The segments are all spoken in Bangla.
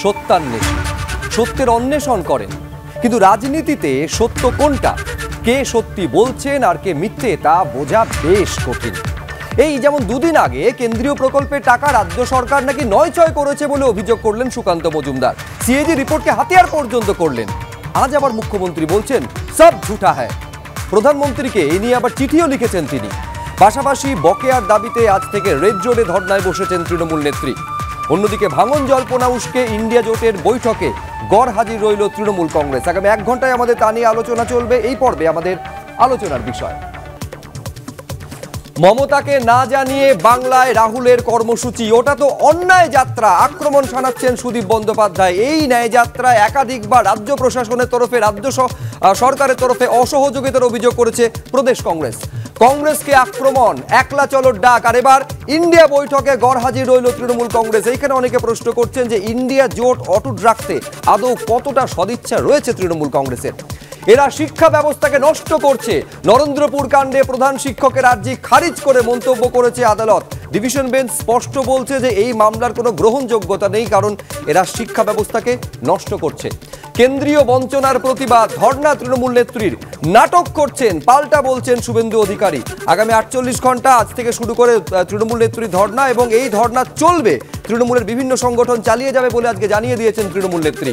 সত্যান্বেষী, সত্যের অন্বেষণ করেন। কিন্তু রাজনীতিতে সত্য কোনটা, কে সত্যি বলছেন আর কে মিথ্যে, তা বোঝা বেশ কঠিন। এই যেমন দুদিন আগে কেন্দ্রীয় প্রকল্পের টাকা রাজ্য সরকার নাকি নয়ছয় করেছে বলে অভিযোগ করলেন সুকান্ত মজুমদার। সিএজি রিপোর্টকে হাতিয়ার পর্যন্ত করলেন। আজ আবার মুখ্যমন্ত্রী বলছেন সব ঝুঠা হ্যায়। প্রধানমন্ত্রীকে এ নিয়ে আবার চিঠিও লিখেছেন তিনি। পাশাপাশি বকেয়ার দাবিতে আজ থেকে রেড জোনে ধর্নায় বসেছেন তৃণমূল নেত্রী। অন্যদিকে ভাঙন জল্পনা উস্কে ইন্ডিয়া জোটের বৈঠকে গড় হাজির রইল তৃণমূল কংগ্রেস। আগামী 1 ঘন্টায় আমাদের তা নিয়ে আলোচনা চলবে। এই পর্বে আমাদের আলোচনার বিষয়, মমতাকে না জানিয়ে বাংলায় রাহুলের কর্মসূচি, ওটা তো অন্যায় যাত্রা, আক্রমণ শানাচ্ছেন সুদীপ বন্দ্যোপাধ্যায়। এই ন্যায় যাত্রায় একাধিকবার রাজ্য প্রশাসনের তরফে, রাজ্য সরকারের তরফে অসহযোগিতার অভিযোগ করেছে প্রদেশ কংগ্রেস। কংগ্রেসকে আক্রমণ, একলা চলোর ডাক, আর এবার ইন্ডিয়া বৈঠকে গড় হাজির রইল তৃণমূল কংগ্রেস। এইখানে অনেকে প্রশ্ন করছেন যে ইন্ডিয়া জোট অটুট রাখতে আদৌ কতটা সদিচ্ছা রয়েছে তৃণমূল কংগ্রেসের। এরা শিক্ষা ব্যবস্থাকে নষ্ট করছে। নরেন্দ্রপুর কাণ্ডে প্রধান শিক্ষকের আর্জি খারিজ করে মন্তব্য করেছে আদালত। ডিভিশন বেঞ্চ স্পষ্ট বলছে যে এই মামলার কোনো গ্রহণযোগ্যতা নেই, কারণ এরা শিক্ষা ব্যবস্থাকে নষ্ট করছে। কেন্দ্রীয় বঞ্চনার প্রতিবাদ, ধর্ণা তৃণমূল নেত্রীর। নাটক করছেন, পাল্টা বলছেন শুভেন্দু অধিকারী। আগামী 48 ঘন্টা আজ থেকে শুরু করে তৃণমূল নেত্রীর ধর্ণা, এবং এই ধর্ণা চলবে, তৃণমূলের বিভিন্ন সংগঠন চালিয়ে যাবে বলে আজকে জানিয়ে দিয়েছেন তৃণমূল নেত্রী।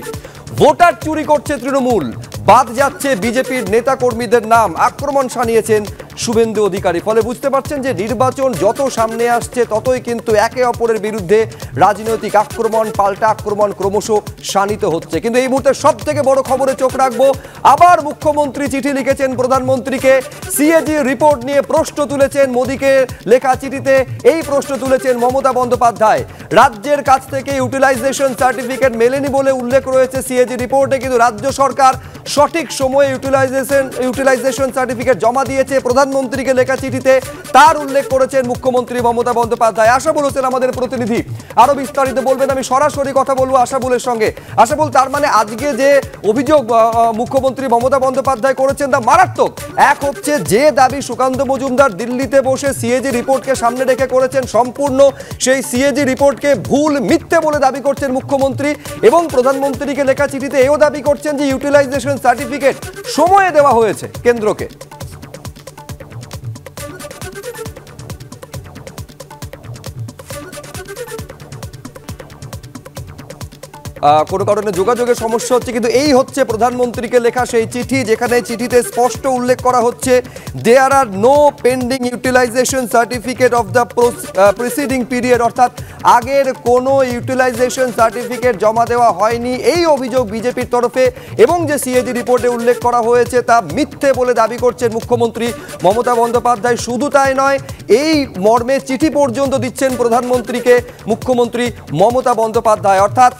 ভোটার চুরি করছে তৃণমূল, বাদ যাচ্ছে বিজেপির নেতা কর্মীদের নাম, আক্রমণ শানিয়েছেন শুভেন্দু অধিকারী। ফলে বুঝতে পারছেন যে নির্বাচন যত সামনে আসছে ততই কিন্তু একে অপরের বিরুদ্ধে রাজনৈতিক আক্রমণ, পাল্টা আক্রমণ ক্রমশ শানিত হচ্ছে। কিন্তু এই মুহূর্তে সব থেকে বড় খবরে চোখ রাখবো। আবার মুখ্যমন্ত্রী চিঠি লিখেছেন প্রধানমন্ত্রীকে। সিএজি রিপোর্ট নিয়ে প্রশ্ন তুলেছেন মোদীকে লেখা চিঠিতে। এই প্রশ্ন তুলেছেন মমতা বন্দ্যোপাধ্যায়। রাজ্যের কাছ থেকে ইউটিলাইজেশন সার্টিফিকেট মেলেনি বলে উল্লেখ রয়েছে সিএজি রিপোর্টে, কিন্তু রাজ্য সরকার সঠিক সময়ে ইউটিলাইজেশন সার্টিফিকেট জমা দিয়েছে প্রধানমন্ত্রীকে লেখা চিঠিতে। তার উল্লেখ করেছেন মুখ্যমন্ত্রী মমতা বন্দ্যোপাধ্যায়। আশাবুল হোসেন আমাদের প্রতিনিধি আরো বিস্তারিত বলবেন। আমি সরাসরি কথা বলবো আশাবুলের সঙ্গে। আশাবুল, তার মানে আজকে যে অভিযোগ মুখ্যমন্ত্রী মমতা বন্দ্যোপাধ্যায় করেছেন তা মারাত্মক। এক হচ্ছে যে দাবি সুকান্ত মজুমদার দিল্লিতে বসে সিএজি রিপোর্টকে সামনে রেখে করেছেন, সম্পূর্ণ সেই সিএজি রিপোর্টকে ভুল, মিথ্যে বলে দাবি করছেন মুখ্যমন্ত্রী, এবং প্রধানমন্ত্রীকে লেখা চিঠিতে এও দাবি করছেন যে ইউটিলাইজেশন সার্টিফিকেট সময়ে দেওয়া হয়েছে কেন্দ্রকে। কোনো কারণে যোগাযোগের সমস্যা হচ্ছে, কিন্তু এই হচ্ছে প্রধানমন্ত্রীকে লেখা সেই চিঠি, যেখানে চিঠিতে স্পষ্ট উল্লেখ করা হচ্ছে there are no pending utilisation certificate of the preceding period, অর্থাৎ আগের কোনো ইউটিলাইজেশন সার্টিফিকেট জমা দেওয়া হয়নি, এই অভিযোগ বিজেপির তরফে। এবং যে সিএজি রিপোর্টে উল্লেখ করা হয়েছে তা মিথ্যে বলে দাবি করছেন মুখ্যমন্ত্রী মমতা বন্দ্যোপাধ্যায়। শুধু তাই নয়, এই মর্মে চিঠি পর্যন্ত দিচ্ছেন প্রধানমন্ত্রীকে মুখ্যমন্ত্রী মমতা বন্দ্যোপাধ্যায়, অর্থাৎ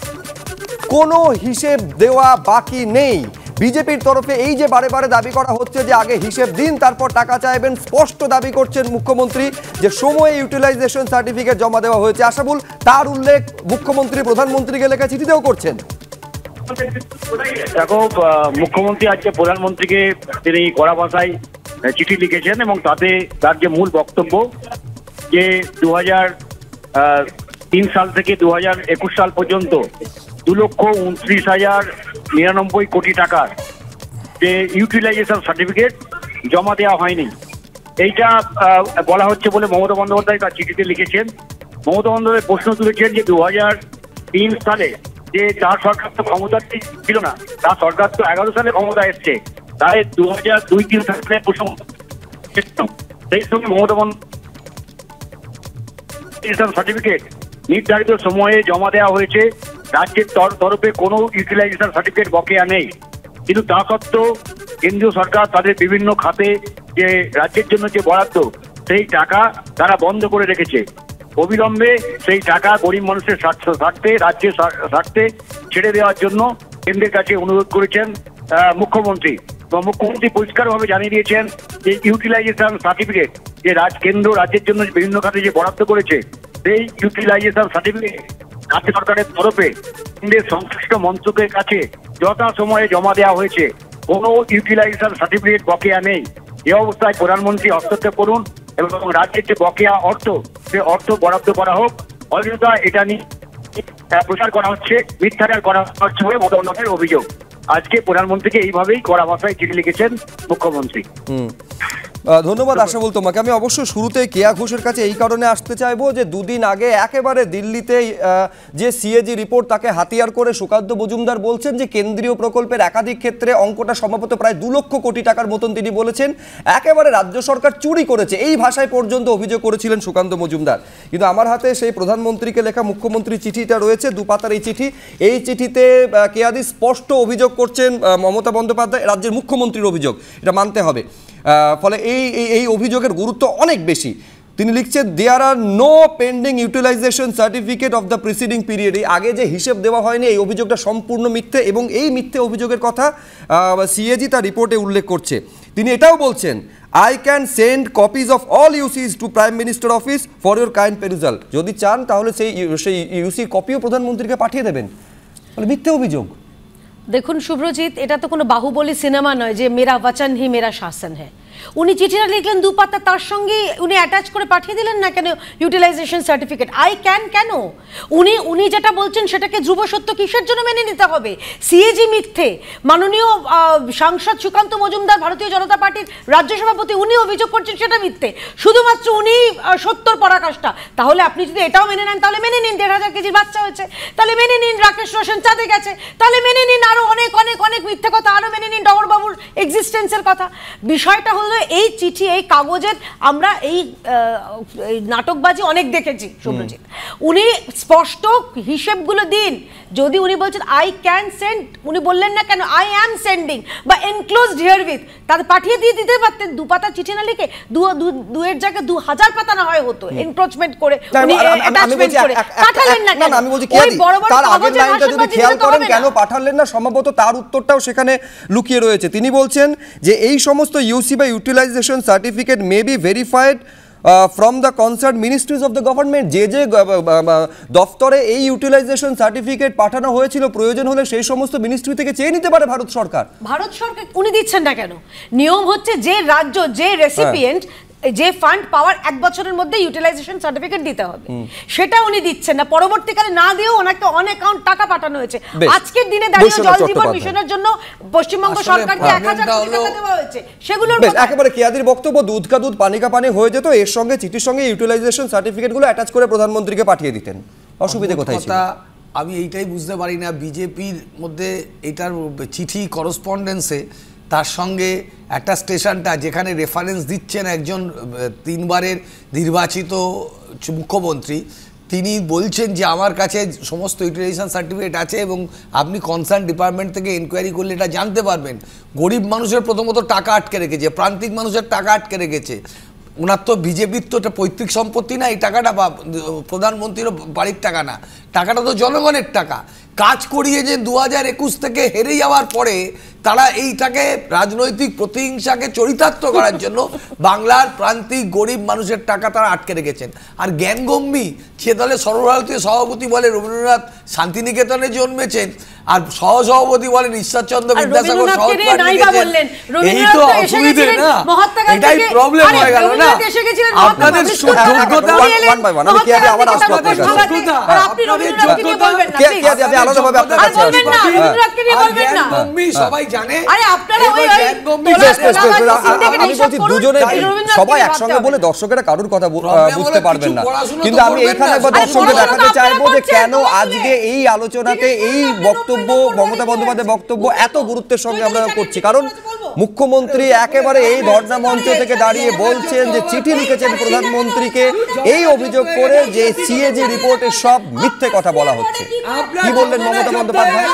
কোনো হিসেব দেওয়া বাকি নেই। বিজেপির তরফে এই যে বারে বারে দাবি করা হচ্ছে যে আগে হিসেব দিন তারপর টাকা চাইবেন, স্পষ্ট দাবি করছেন মুখ্যমন্ত্রী যে সময়ে ইউটিলাইজেশন সার্টিফিকেট জমা দেওয়া হয়েছে। আশাবুল, তার উল্লেখ মুখ্যমন্ত্রী প্রধানমন্ত্রীকে লেখা চিঠিতেও করছেন। দেখো, মুখ্যমন্ত্রী আজকে প্রধানমন্ত্রীকে তিনি কড়া ভাষায় চিঠি লিখেছেন, এবং তাতে তার যে মূল বক্তব্য যে 2003 সাল থেকে 2021 সাল পর্যন্ত 2,29,099 কোটি টাকার যে ইউটিলাইজেশন সার্টিফিকেট জমা দেওয়া হয়নি, এইটা বলা হচ্ছে বলে মমতা বন্দ্যোপাধ্যায় তার চিঠিতে লিখেছেন। মমতা বন্দ্যোপাধ্যায় প্রশ্ন তুলেছেন যে 2003 সালে যে তার সরকার তো ক্ষমতা ছিল না, তার সরকার তো 11 সালে ক্ষমতা এসছে, তাই 2002-03 সালে সেই সঙ্গে মমতা বন্দ্যোপাধ্যায় সার্টিফিকেট নির্ধারিত সময়ে জমা দেওয়া হয়েছে। রাজ্যের তরফে কোনো ইউটিলাইজেশন সার্টিফিকেট বকেয়া নেই, কিন্তু তা সত্ত্বেও কেন্দ্রীয় সরকার তাদের বিভিন্ন খাতে যে রাজ্যের জন্য যে বরাদ্দ সেই টাকা তারা বন্ধ করে রেখেছে। অবিলম্বে সেই টাকা গরিব মানুষের স্বার্থে, রাজ্যের স্বার্থে ছেড়ে দেওয়ার জন্য কেন্দ্রের কাছে অনুরোধ করেছেন মুখ্যমন্ত্রী। মুখ্যমন্ত্রী পরিষ্কারভাবে জানিয়ে দিয়েছেন যে ইউটিলাইজেশন সার্টিফিকেট যে কেন্দ্র রাজ্যের জন্য বিভিন্ন খাতে যে বরাদ্দ করেছে, সেই ইউটিলাইজেশন সার্টিফিকেট রাজ্য সরকারের তরফে কেন্দ্রের সংশ্লিষ্ট মন্ত্রকের কাছে যথাসময়ে জমা দেওয়া হয়েছে। কোনো ইউটিলাইজেশন সার্টিফিকেট বকেয়া নেই। এই অবস্থায় প্রধানমন্ত্রী হস্তক্ষেপ করুন এবং রাজ্যের যে বকেয়া অর্থ, সে অর্থ বরাদ্দ করা হোক। অযথা এটা নিয়ে প্রচার করা হচ্ছে, মিথ্যাচার করা হচ্ছে বলে মমতা বন্দ্যোপাধ্যায়ের অভিযোগ। আজকে প্রধানমন্ত্রীকে এইভাবেই কড়া ভাষায় চিঠি লিখেছেন মুখ্যমন্ত্রী। ধন্যবাদ আশাবুল তোমাকে। আমি অবশ্যই শুরুতে কেয়া ঘোষের কাছে এই কারণে আসতে চাইবো যে দুদিন আগে একেবারে দিল্লিতে যে সিএজি রিপোর্ট তাকে হাতিয়ার করে সুকান্ত মজুমদার বলছেন যে কেন্দ্রীয় প্রকল্পের একাধিক ক্ষেত্রে অঙ্কটা সম্ভবত প্রায় 2 লক্ষ কোটি টাকার মতন তিনি বলেছেন একেবারে রাজ্য সরকার চুরি করেছে, এই ভাষায় পর্যন্ত অভিযোগ করেছিলেন সুকান্ত মজুমদার। কিন্তু আমার হাতে সেই প্রধানমন্ত্রীকে লেখা মুখ্যমন্ত্রীর চিঠিটা রয়েছে, 2 পাতার এই চিঠি। এই চিঠিতে কেয়াদি স্পষ্ট অভিযোগ করছেন মমতা বন্দ্যোপাধ্যায়, রাজ্যের মুখ্যমন্ত্রীর অভিযোগ, এটা মানতে হবে। ফলে এই অভিযোগের গুরুত্ব অনেক বেশি। তিনি লিখছেন there are no pending utilisation certificate of the preceding period. এই আগে যে হিসেব দেওয়া হয়নি এই অভিযোগটা সম্পূর্ণ মিথ্যে, এবং এই মিথ্যে অভিযোগের কথা সিএজি তার রিপোর্টে উল্লেখ করছে। তিনি এটাও বলছেন I can send copies of all UCs to Prime Minister Office for your kind perusal। যদি চান তাহলে সেই ইউসি কপিও প্রধানমন্ত্রীকে পাঠিয়ে দেবেন। মিথ্যে অভিযোগ। দেখুন শুভ্রজিৎ, এটা তো কোনো বাহুবলী সিনেমা নয় যে মেরা বচন হি মেরা শাসন হ্যাঁ। উনি চিঠিটা লিখলেন 2 পাতা, তার সঙ্গে উনি অ্যাটাচ করে পাঠিয়ে দিলেন না কেন ইউটিলাইজেশন সার্টিফিকেট? আই ক্যান কেন? উনি যেটা বলছেন সেটাকে ধ্রুব সত্য কিসের জন্য মেনে নিতে হবে? সিএজি মিথ্যে। মাননীয় সাংসদ সুকান্ত মজুমদার ভারতীয় জনতা পার্টির রাজ্য সভাপতি, উনি অভিযোগ করছেন সেটা মিথ্যে, শুধুমাত্র উনি সত্যর পরাকাষ্ঠা। তাহলে আপনি যদি এটাও মেনে নেন তাহলে মেনে নিন 1,500 কেজির বাচ্চা হয়েছে, তাহলে মেনে নিন রাকেশ রোশন চাঁদে গেছে, তাহলে মেনে নিন আরো অনেক অনেক অনেক মিথ্যে কথা, আরো মেনে নিন ডবরবাবুর এক্সিস্টেন্সের কথা। বিষয়টা হলো এই চিঠি, এই কাগজের আমরা এই নাটকবাজি অনেক দেখেছি শুভ্রজিৎ। উনি স্পষ্ট হিসেবগুলো দিন। যদি উনি বলছেন আই ক্যান সেন্ড, উনি বললেন না কেন আই অ্যাম সেন্ডিং বা এনক্লোজড হিয়ার উইথ, তাদের পাঠিয়ে দিতে পারতেন। 2 পাতা চিঠি না লিখে 2 এর জায়গায় 2000 পাতা না হয় হতো, এনক্রোচমেন্ট করে উনি অ্যাটাচমেন্ট করে পাঠালেন না কেন? আমি বলছি তার আগের লাইনটা যদি খেয়াল করেন কেন পাঠালেন না, সম্ভবত তার উত্তরটাও সেখানে লুকিয়ে রয়েছে। তিনি বলছেন যে এই সমস্ত ইউসি বা utilisation certificate may be verified from the concern ministries of the government. যে দফতরে এই ইউটিলাইজেশন সার্টিফিকেট পাঠানো হয়েছিল প্রয়োজন হলে সেই সমস্ত মিনিস্ট্রি থেকে চেয়ে নিতে পারে ভারত সরকার। উনি দিচ্ছেন না কেন? নিয়ম হচ্ছে যে রাজ্য, যে রেসিপিয়েন্ট, যে ফান্ড পাওয়ার 1 বছরের মধ্যে ইউটিলাইজেশন সার্টিফিকেট দিতে হবে, সেটা উনি দিচ্ছেন না। পরবর্তীকালে না দিয়েও ওনাকে অন অ্যাকাউন্ট টাকা পাঠানো হয়েছে। আজকের দিনে দাঁড়িয়ে জল জীবন মিশনের জন্য পশ্চিমবঙ্গ সরকারকে 1000 কোটি টাকা দেওয়া হয়েছে, সেগুলোর একেবারে কেয়াদির বক্তব্য দুধ কা দুধ পানি কা পানি হয়ে যেত, এর সঙ্গে চিঠির সঙ্গে ইউটিলাইজেশন সার্টিফিকেটগুলো অ্যাটাচ করে প্রধানমন্ত্রীকে পাঠিয়ে দিতেন। অসুবিধা কোথায় ছিল? আমি এইটাই বুঝতে পারি না বিজেপির মধ্যে এটার চিঠি করসপন্ডেন্সে তার সঙ্গে একটা স্টেশনটা যেখানে রেফারেন্স দিচ্ছেন একজন 3 বারের নির্বাচিত মুখ্যমন্ত্রী, তিনি বলছেন যে আমার কাছে সমস্ত ইউটিলাইজেশন সার্টিফিকেট আছে এবং আপনি কনসার্ন ডিপার্টমেন্ট থেকে এনকোয়ারি করলে এটা জানতে পারবেন। গরিব মানুষের প্রথমত টাকা আটকে রেখেছে, প্রান্তিক মানুষের টাকা আটকে রেখেছে। ওনার তো বিজেপির তো এটা পৈতৃক সম্পত্তি না, এই টাকাটা বা প্রধানমন্ত্রীরও বাড়ির টাকা না, টাকাটা তো জনগণের টাকা। কাজ করিয়ে যে 2021 থেকে হেরে যাওয়ার পরে তারা এইটাকে রাজনৈতিক প্রতিহিংসাকে চরিতার্থ করার জন্য বাংলার প্রান্তিক গরিব মানুষের টাকা তারা আটকে রেখেছেন। আর জ্ঞানগম্যী সে দলে সর্বভারতীয় সভাপতি বলে রবীন্দ্রনাথ শান্তিনিকেতনে জন্মেছেন, আর সহসভাপতি বলেন ঈশ্বরচন্দ্র বিদ্যাসাগর এই তো অসুবিধে না, এটাই প্রবলেম হয়ে গেল না। আপনাদের যোগ্যতা সবাই জানে, দুজনে সবাই একসঙ্গে বলে দর্শকেরা কারোর কথা বুঝতে পারবেন না। কিন্তু আমি এখানে একবার দর্শকদের দেখাতে চাইবো যে কেন আজকে এই আলোচনাতে এই বক্তব্য, মমতা বন্দ্যোপাধ্যায়ের বক্তব্য এত গুরুত্বের সঙ্গে আমরা করছি। কারণ মুখ্যমন্ত্রী একেবারে এই ধর্ণা মঞ্চ থেকে দাঁড়িয়ে বলছেন যে চিঠি লিখেছেন প্রধানমন্ত্রীকে এই অভিযোগ করে যে সিএজি রিপোর্টে সব মিথ্যে কথা বলা হচ্ছে। কি বললেন মমতা বন্দ্যোপাধ্যায়?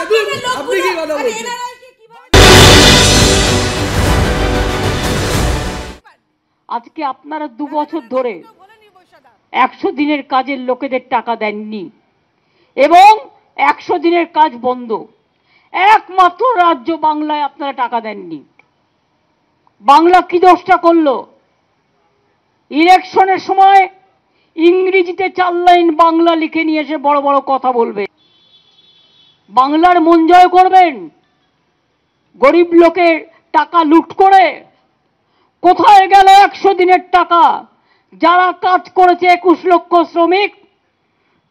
আজকে আপনারা 2 বছর ধরে 100 দিনের কাজের লোকেদের টাকা দেননি এবং 100 দিনের কাজ বন্ধ। একমাত্র রাজ্য বাংলায় আপনারা টাকা দেননি। বাংলা কি দোষটা করলো? ইলেকশনের সময় ইংরেজিতে 4 লাইন বাংলা লিখে নিয়ে এসে বড় বড় কথা বলবে, বাংলার মন জয় করবেন, গরিব লোকের টাকা লুট করে। কোথায় গেল 100 দিনের টাকা? যারা কাজ করেছে 21 লক্ষ শ্রমিক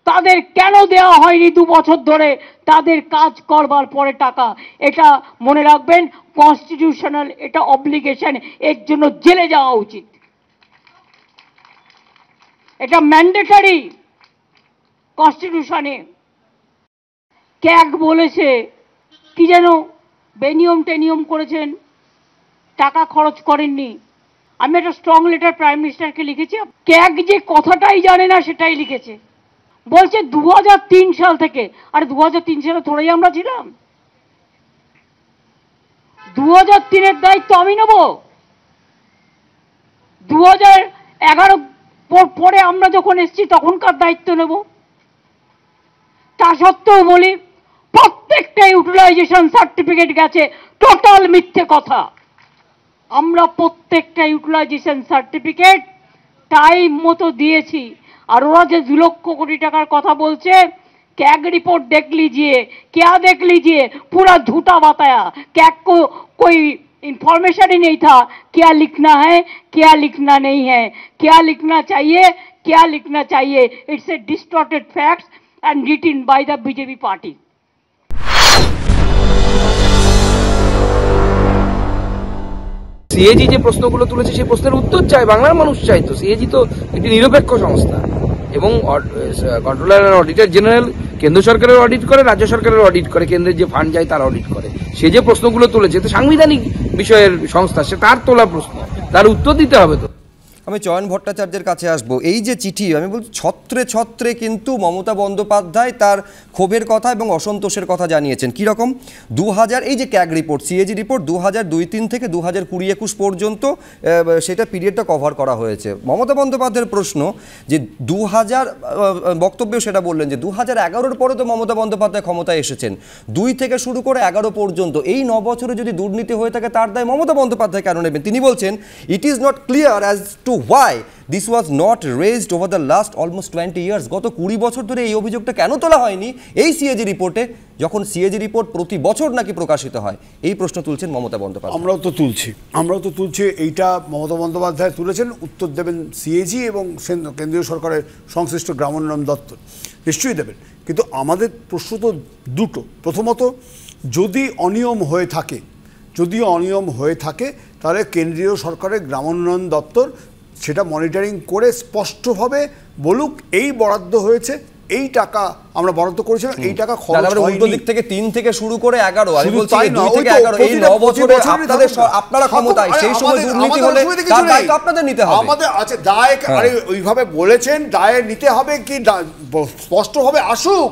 তাদের কেন দেওয়া হয়নি 2 বছর ধরে তাদের কাজ করবার পরে টাকা? এটা মনে রাখবেন, কনস্টিটিউশনাল এটা অব্লিগেশন, এর জন্য জেলে যাওয়া উচিত, এটা ম্যান্ডেটরি কনস্টিটিউশনে। ক্যাগ বলেছে কি যেন বেনিয়ম টেনিয়ম করেছেন, টাকা খরচ করেননি। আমি একটা স্ট্রং লেটার প্রাইম মিনিস্টারকে লিখেছি, ক্যাগ যে কথাটাই জানে না সেটাই লিখেছে। বলছে 2003 সাল থেকে, আর 2003 সালে থোড়াই আমরা ছিলাম, 2003-এর দায়িত্ব আমি নেব, 2011 পরে আমরা যখন এসেছি তখনকার দায়িত্ব নেব। তা সত্ত্বেও বলি প্রত্যেকটা ইউটিলাইজেশন সার্টিফিকেট গেছে, টোটাল মিথ্যে কথা। আমরা প্রত্যেকটা ইউটিলাইজেশন সার্টিফিকেট টাইম মতো দিয়েছি। আর ওরা যে 2 লক্ষ কোটি টাকার কথা বলছে, कैग रिपोर्ट देख लीजिए, क्या देख लीजिए, पूरा झूठा बताया। कैग को कोई इंफॉर्मेशन ही नहीं था क्या लिखना है क्या लिखना नहीं है, क्या लिखना चाहिए क्या लिखना चाहिए। It's a distorted facts and written by the BJP party. CAG যে প্রশ্নগুলো তুলেছে সেই প্রশ্নের উত্তর চাই, বাংলার মানুষ চাই। তো সিএজি তো একটি নিরপেক্ষ সংস্থা এবং কন্ট্রোলার অ্যান্ড অডিটর জেনারেল কেন্দ্র সরকারের অডিট করে, রাজ্য সরকারের অডিট করে, কেন্দ্রের যে ফান্ড যায় তার অডিট করে। সে যে প্রশ্নগুলো তুলেছে তো সাংবিধানিক বিষয়ের সংস্থা, সে তার তোলা প্রশ্ন, তার উত্তর দিতে হবে। তো আমি চয়ন ভট্টাচার্যের কাছে আসবো। এই যে চিঠি, আমি বলছি ছত্রে ছত্রে কিন্তু মমতা বন্দ্যোপাধ্যায় তার ক্ষোভের কথা এবং অসন্তোষের কথা জানিয়েছেন। কীরকম? 2000 এই যে ক্যাগ রিপোর্ট, সিএজি রিপোর্ট 2002-03 থেকে 2020-21 পর্যন্ত সেটা পিরিয়ডটা কভার করা হয়েছে। মমতা বন্দ্যোপাধ্যায়ের প্রশ্ন যে 2000 বক্তব্যেও সেটা বললেন যে 2011-র পরে তো মমতা বন্দ্যোপাধ্যায় ক্ষমতায় এসেছেন, 2 থেকে শুরু করে 11 পর্যন্ত এই 9 বছরে যদি দুর্নীতি হয়ে থাকে তার দায় মমতা বন্দ্যোপাধ্যায় কেন নেবেন? তিনি বলছেন it is not clear as to why this was not raised over the last almost 20 years। গত 20 বছর ধরে এই অভিযোগটা কেন তোলা হয়নি এই সিএজি রিপোর্টে, যখন সিএজি রিপোর্ট প্রতি বছর নাকি প্রকাশিত হয়? এই প্রশ্ন তুলছেন মমতা বন্দ্যোপাধ্যায়। আমরাও তো তুলছি। এইটা মমতা বন্দ্যোপাধ্যায় তুলেছেন, উত্তর দেবেন সিএজি এবং কেন্দ্রীয় সরকারের সংশ্লিষ্ট গ্রামোন্নয়ন দপ্তর নিশ্চয়ই দেবেন। কিন্তু আমাদের প্রশ্ন তো দুটো। প্রথমত, যদি অনিয়ম হয়ে থাকে তাহলে কেন্দ্রীয় সরকারের গ্রামোন্নয়ন দপ্তর সেটা মনিটরিং করে স্পষ্টভাবে বলুক এই বরাদ্দ হয়েছে, এই টাকা আমরা বরাদ্দ করেছিলাম, এই টাকা খরচ হয়নি। উল্টো দিক থেকে 3 থেকে শুরু করে 11, আমি বলছি 2 থেকে 11 এই 9 বছরে আপনারা ক্ষমতায়, সেই সময় দুর্নীতি হলে তার দায়িত্ব আপনাদের নিতে হবে। আমাদের আছে দায়, আরে ওইভাবে বলেছেন দায় নিতে হবে, কি স্পষ্টভাবে আসুক।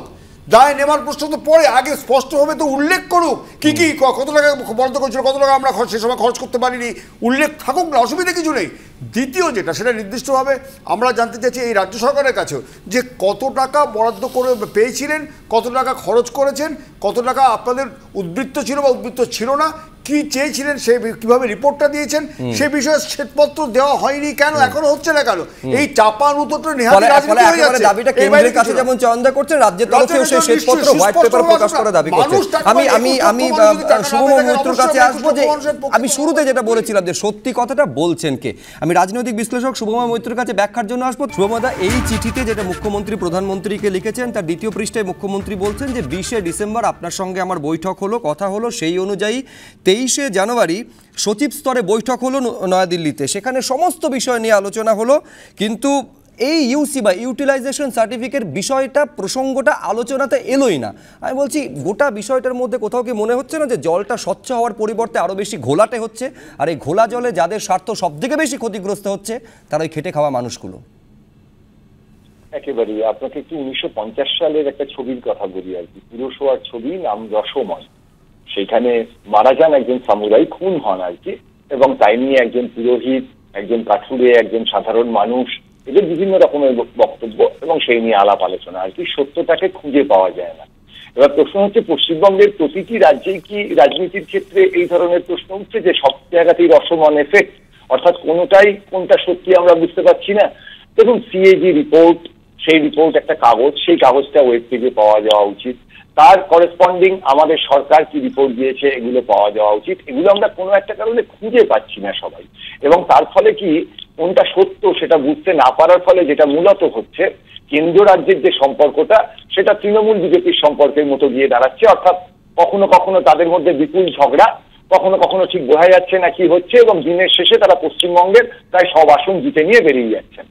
দায় নেওয়ার প্রশ্ন তো পরে, আগে স্পষ্টভাবে তো উল্লেখ করুক কি কি কত টাকা বরাদ্দ করেছিল, কত টাকা আমরা সে সময় খরচ করতে পারিনি, উল্লেখ থাকুক না, অসুবিধা কিছু নেই। দ্বিতীয় যেটা, সেটা নির্দিষ্টভাবে আমরা জানতে চাইছি এই রাজ্য সরকারের কাছেও যে কত টাকা বরাদ্দ করে পেয়েছিলেন, কত টাকা খরচ করেছেন, কত টাকা আপনাদের উদ্বৃত্ত ছিল বা উদ্বৃত্ত ছিল না, কি চেয়েছিলেন, সে কিভাবে রিপোর্টটা দিয়েছেন, সে বিষয়ে শ্বেতপত্র দেওয়া হয়নি কেন, এখনো হচ্ছে না কেন? এই চাপানুতোটা নিহাতি রাজনীতি হয়ে যাচ্ছে। দাবিটা কেন্দ্রের কাছে যেমন চয়নদা করছেন, রাজ্যের তরফেও সেই শ্বেতপত্র হোয়াইট পেপার প্রকাশ করা দাবি করছে। আমি শুভম মৈত্রর কাছে আসবো যে আমি শুরুতে যেটা বলেছিলাম যে সত্যি কথাটা বলছেন কে, আমি রাজনৈতিক বিশ্লেষক শুভম মৈত্রর কাছে ব্যাখ্যার জন্য আসবো। শুভমদা, এই চিঠিতে যেটা মুখ্যমন্ত্রী প্রধানমন্ত্রীকে লিখেছেন তার 2য় পৃষ্ঠায় মুখ্যমন্ত্রী বলছেন যে 20শে ডিসেম্বর আপনার সঙ্গে আমার বৈঠক হলো, কথা হলো, সেই অনুযায়ী 23শে জানুয়ারি সচিব স্তরে বৈঠক হলো নয়াদিল্লিতে, সেখানে সমস্ত বিষয় নিয়ে আলোচনা হলো, কিন্তু এই ইউসি বা ইউটিলাইজেশন সার্টিফিকেট বিষয়টা, প্রসঙ্গটা আলোচনাতে এলোই না। আমি বলছি গোটা বিষয়টার মধ্যে কোথাও কি মনে হচ্ছে না যে জলটা স্বচ্ছ হওয়ার পরিবর্তে আরও বেশি ঘোলাটে হচ্ছে, আর এই ঘোলা জলে যাদের স্বার্থ সবথেকে বেশি ক্ষতিগ্রস্ত হচ্ছে তারা ওই খেটে খাওয়া মানুষগুলো? একেবারেই। আপনাকে একটু 1950 সালের একটা ছবির কথা বলি আর কি, পুরসভার ছবি, নাম রসময়। সেখানে মারা যান একজন সামুরাই, খুন হন আর কি, এবং তাই নিয়ে একজন পুরোহিত, একজন কাঠুরে, একজন সাধারণ মানুষ, এদের বিভিন্ন রকমের বক্তব্য এবং সেই নিয়ে আলাপ আলোচনা আর কি। সত্যটাকে খুঁজে পাওয়া যায় না। এবার প্রশ্ন হচ্ছে, পশ্চিমবঙ্গের প্রতিটি রাজ্যেই কি রাজনীতির ক্ষেত্রে এই ধরনের প্রশ্ন উঠছে যে সব জায়গাতেই রসমন এফেক্ট, অর্থাৎ কোনটা সত্যি আমরা বুঝতে পারছি না। দেখুন, সিএজি রিপোর্ট, সেই রিপোর্ট একটা কাগজ, সেই কাগজটা ওয়েব পেজে পাওয়া যাওয়া উচিত। তার করেসপন্ডিং আমাদের সরকার কি রিপোর্ট দিয়েছে এগুলো পাওয়া যাওয়া উচিত। এগুলো আমরা কোনো একটা কারণে খুঁজে পাচ্ছি না সবাই, এবং তার ফলে কি কোনটা সত্য সেটা বুঝতে না পারার ফলে যেটা মূলত হচ্ছে, কেন্দ্র রাজ্যের যে সম্পর্কটা সেটা তৃণমূল বিজেপির সম্পর্কের মতো গিয়ে দাঁড়াচ্ছে, অর্থাৎ কখনো কখনো তাদের মধ্যে বিপুল ঝগড়া, কখনো কখনো ঠিক বোঝা যাচ্ছে না কি হচ্ছে, এবং দিনের শেষে তারা পশ্চিমবঙ্গের প্রায় সব আসন জিতে নিয়ে বেরিয়ে যাচ্ছেন।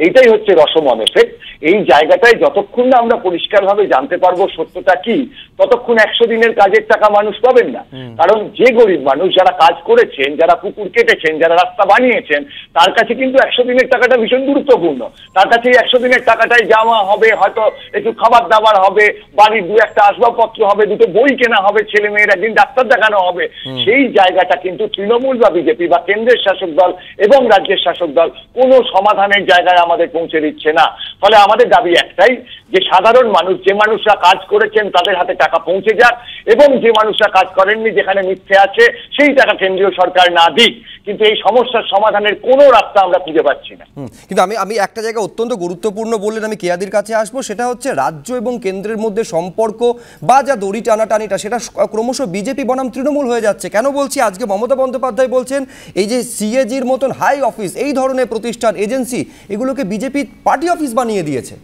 এইটাই হচ্ছে রসমন এফেক্ট। এই জায়গাটায় যতক্ষণ না আমরা পরিষ্কারভাবে জানতে পারবো সত্যটা কি, ততক্ষণ 100 দিনের কাজের টাকা মানুষ পাবেন না। কারণ যে গরিব মানুষ যারা কাজ করেছেন, যারা পুকুর কেটেছেন, যারা রাস্তা বানিয়েছেন, তার কাছে কিন্তু 100 দিনের টাকাটা ভীষণ গুরুত্বপূর্ণ। তার কাছে এই 100 দিনের টাকাটাই জামা হবে, হয়তো একটু খাবার দাবার হবে, বাড়ির 2-1টা আসবাবপত্র হবে, 2টো বই কেনা হবে, ছেলে মেয়ের একদিন ডাক্তার দেখানো হবে। সেই জায়গাটা কিন্তু তৃণমূল বা বিজেপি বা কেন্দ্রের শাসক দল এবং রাজ্যের শাসক দল কোনো সমাধানের জায়গায় আমাদের পৌঁছে দিচ্ছে না। ফলে আমাদের দাবি একটাই, যে সাধারণ মানুষ, যে মানুষরা কাজ করেছেন তাদের হাতে টাকা পৌঁছে যাক, এবং যে মানুষরা কাজ করেননি, যেখানে মিথ্যে আছে, সেই টাকা কেন্দ্রীয় সরকার না দিক। কিন্তু এই সমস্যার সমাধানের কোনো রাস্তা আমরা খুঁজে পাচ্ছি না। কিন্তু আমি একটা জায়গা অত্যন্ত গুরুত্বপূর্ণ বললেন, আমি কেয়াদির কাছে আসবো, সেটা হচ্ছে রাজ্য এবং কেন্দ্রের মধ্যে সম্পর্ক বা যা দড়ি টানাটানিটা, সেটা ক্রমশ বিজেপি বনাম তৃণমূল হয়ে যাচ্ছে। কেন বলছি, আজকে মমতা বন্দ্যোপাধ্যায় বলছেন এই যে সিএজির মতন হাই অফিস, এই ধরনের প্রতিষ্ঠান, এজেন্সি, এগুলোকে বিজেপি পার্টি অফিস বানিয়ে দিয়েছে।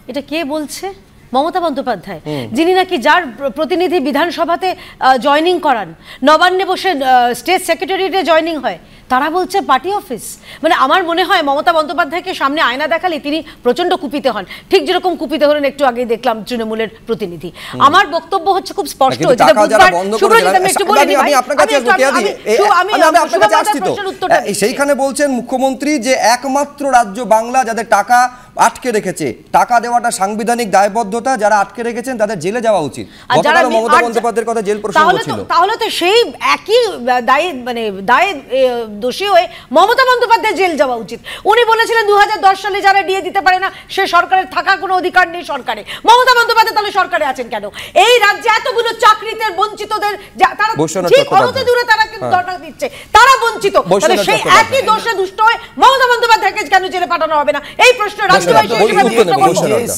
এটা কে বলছে? মমতা বন্দ্যোপাধ্যায়, যিনি নাকি যার প্রতিনিধি বিধানসভাতে জয়েনিং করান, নবান্নে বসে স্টেট সেক্রেটারিয়েটে জয়েনিং হয়, তারা বলছে পার্টি অফিস। মানে আমার মনে হয় মমতা বন্দ্যোপাধ্যায়কে সামনে আয়না দেখালে তিনি প্রচন্ড কুপিত হন, ঠিক যেরকম কুপিত হলেন একটু আগে দেখলাম তৃণমূলের প্রতিনিধি। আমার বক্তব্য হচ্ছে খুব স্পষ্ট, সেইখানে বলছেন মুখ্যমন্ত্রী যে একমাত্র রাজ্য বাংলা যাদের টাকা আটকে রেখেছে, টাকা দেওয়াটা সাংবিধানিক দায়বদ্ধতা, যারা আটকে রেখেছেন তাদের জেলে যাওয়া উচিত। মমতা বন্দ্যোপাধ্যায়ের কথা জেল প্রসঙ্গ ছিল। তাহলে তো সেই একই দায়ে, মানে দায়ে দোষী হয়ে মমতা বন্দ্যোপাধ্যায় জেল যাওয়া উচিত। উনি বলেছিলেন 2010 সালে যারা দিয়ে দিতে পারে না, সে সরকারের থাকার কোনো অধিকার নেই সরকারে। মমতা বন্দ্যোপাধ্যায় তাহলে সরকারে আছেন কেন? এই রাজ্যে এতগুলো চাকরিতে বঞ্চিতদের, তারা ঠিক অনতি দূরে তারা কিন্তু দরকার দিচ্ছে, তারা বঞ্চিত। তাহলে সেই একই দোষে দুষ্ট হয়ে মমতা বন্দ্যোপাধ্যায়কে কেন জেলে পাঠানো হবে না, এই প্রশ্ন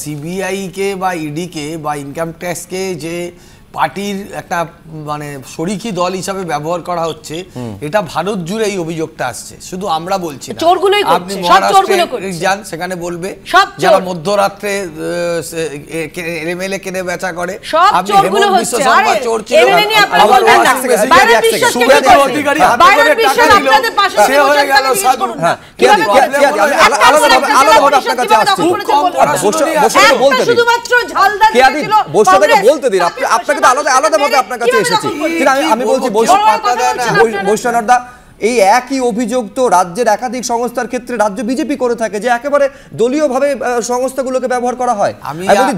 সিবিআই কে বা ইডি কে বা ইনকাম ট্যাক্স কে যে পার্টির একটা মানে শরিকি দল হিসাবে ব্যবহার করা হচ্ছে, এটা ভারত জুড়ে এই অভিযোগটা আসছে। শুধু আমরা বলছি না, আপনি মহারাষ্ট্রে যান, সেখানে বলবে যারা মধ্যরাত্রে এমএলএ কেনে বেচা করে, আপনি হেমন্ত বিশ্ব শর্মা চোর ছিল, সে হয়ে গেল সাধু। শুধুমাত্র ঝালদা বলতে দিন, আপনাকে আলাদাভাবে আপনার কাছে এসেছি, আমি বলছি বৈশ্বনাথদা, এই একই অভিযোগ তো রাজ্যের একাধিক সংস্থার ক্ষেত্রে রাজ্য বিজেপি করে থাকে, যে একেবারে দলীয়ভাবে সংস্থাগুলোকে ব্যবহার করা হয়।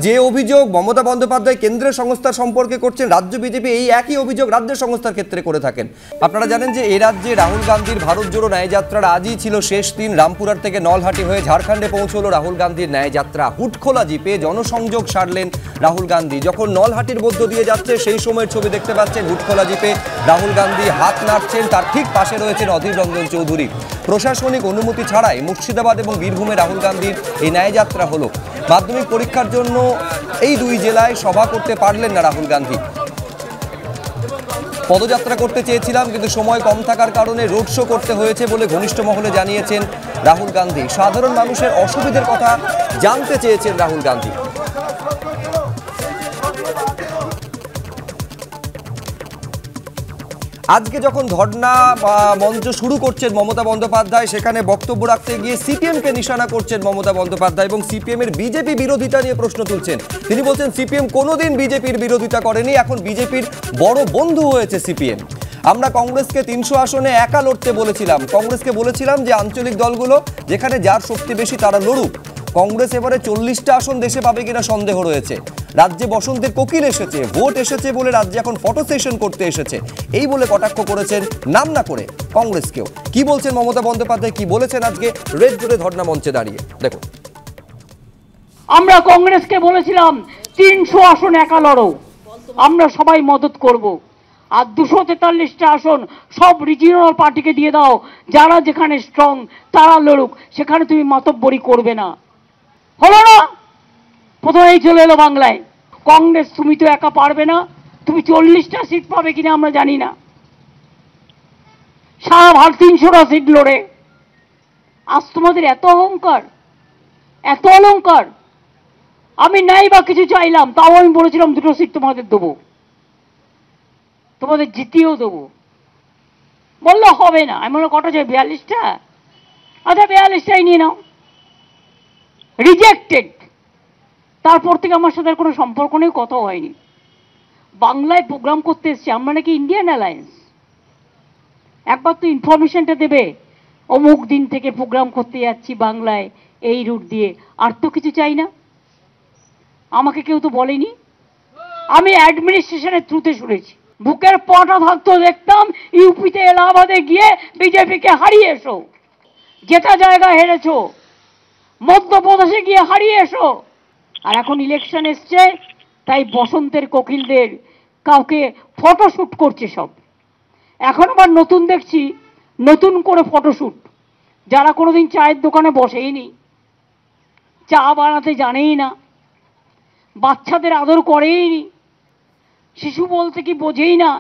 যে অভিযোগ মমতা বন্দ্যোপাধ্যায় কেন্দ্রের সংস্থার সম্পর্কে করছেন, রাজ্য বিজেপি এই একই অভিযোগ রাজ্যের সংস্থার ক্ষেত্রে করে থাকেন। আপনারা জানেন যে এই রাজ্যে রাহুল গান্ধীর ভারত জোড়ো ন্যায়যাত্রার আজই ছিল শেষ দিন। রামপুরহাট থেকে নলহাটি হয়ে ঝাড়খণ্ডে পৌঁছলো রাহুল গান্ধীর ন্যায়যাত্রা। হুটখোলা জিপে জনসংযোগ সারলেন রাহুল গান্ধী। যখন নলহাটির মধ্য দিয়ে যাচ্ছে, সেই সময়ের ছবি দেখতে পাচ্ছেন। হুটখোলা জিপে রাহুল গান্ধী হাত নাড়ছেন, তার ঠিক পাশে রয়েছেন অধীর রঞ্জন চৌধুরী। প্রশাসনিক অনুমতি ছাড়াই মুর্শিদাবাদ এবং বীরভূমে রাহুল গান্ধীর এই ন্যায়যাত্রা হলো। মাধ্যমিক পরীক্ষার জন্য এই দুই জেলায় সভা করতে পারলেন না রাহুল গান্ধী। পদযাত্রা করতে চেয়েছিলাম, কিন্তু সময় কম থাকার কারণে রোড শো করতে হয়েছে বলে ঘনিষ্ঠ মহলে জানিয়েছেন রাহুল গান্ধী। সাধারণ মানুষের অসুবিধার কথা জানতে চেয়েছেন রাহুল গান্ধী। আজকে যখন ধর্ণা মঞ্চ শুরু করছেন মমতা বন্দ্যোপাধ্যায়, সেখানে বক্তব্য রাখতে গিয়ে সিপিএমকে নিশানা করছেন মমতা বন্দ্যোপাধ্যায় এবং সিপিএম এর বিজেপি বিরোধিতা নিয়ে প্রশ্ন তুলছেন। তিনি বলছেন সিপিএম কোনোদিন বিজেপির বিরোধিতা করেনি, এখন বিজেপির বড় বন্ধু হয়েছে সিপিএম। আমরা কংগ্রেসকে 300 আসনে একা লড়তে বলেছিলাম। কংগ্রেসকে বলেছিলাম যে আঞ্চলিক দলগুলো যেখানে যার শক্তি বেশি তারা লড়ুক। কংগ্রেস এবারে 40টা আসন দেশে পাবে কিনা সন্দেহ রয়েছে। রাজ্যে বসন্তের কোকিল এসেছে, ভোট এসেছে বলে রাজ্যে এখন ফটো সেশন করতে এসেছে, এই বলে কটাক্ষ করেছেন নাম না করে কংগ্রেসকেও। কি বলছেন মমতা বন্দ্যোপাধ্যায়, কি বলেছেন আজকে রেড জোরে ধর্ণা মঞ্চে দাঁড়িয়ে, দেখো। আমরা কংগ্রেসকে বলেছিলাম 300 আসন একা লড়ো, আমরা সবাই মদত করব। আর 243টা আসন সব রিজিওনাল পার্টিকে দিয়ে দাও, যারা যেখানে স্ট্রং তারা লড়ুক, সেখানে তুমি মাতব্বরি করবে না। হলো না? প্রথমেই চলে এলো বাংলায়। কংগ্রেস তুমি তো একা পারবে না, তুমি 40টা সিট পাবে কিনা আমরা জানি না। সারা ভারত 300টা সিট লড়ে। আজ তোমাদের এত অহংকার, এত অলংকার, আমি নাই বা কিছু চাইলাম, তাও আমি বলেছিলাম 2টো সিট তোমাদের দেবো, তোমাদের জিতিয়েও দেবো। বললো হবে না। আমি বললাম কটা চাই? 42টা। আচ্ছা 42টাই নিয়ে নাও। রিজেক্টেড। তারপর থেকে আমার সাথে কোনো সম্পর্ক নেই, কথাও হয়নি। বাংলায় প্রোগ্রাম করতে এসছি, আমরা নাকি ইন্ডিয়ান অ্যালায়েন্স? একবার তো ইনফরমেশনটা দেবে, অমুক দিন থেকে প্রোগ্রাম করতে যাচ্ছি বাংলায় এই রুট দিয়ে, আর তো কিছু চাই না। আমাকে কেউ তো বলেনি, আমি অ্যাডমিনিস্ট্রেশনের থ্রুতে শুনেছি। বুকের পাটা থাকতো দেখতাম ইউপিতে এলাহাবাদে গিয়ে বিজেপিকে হারিয়ে এসো, যেটা জায়গা হেরেছো, মধ্যপ্রদেশে গিয়ে হারিয়ে এসো। আর এখন ইলেকশন এসছে, তাই বসন্তের কোকিলদের কাউকে ফটোশ্যুট করছে সব। এখন আবার নতুন দেখছি, নতুন করে ফটোশ্যুট, যারা কোনোদিন চায়ের দোকানে বসেইনি, চা বানাতে জানেই না, বাচ্চাদের আদর করেইনি, শিশু বলতে কি বোঝেই না,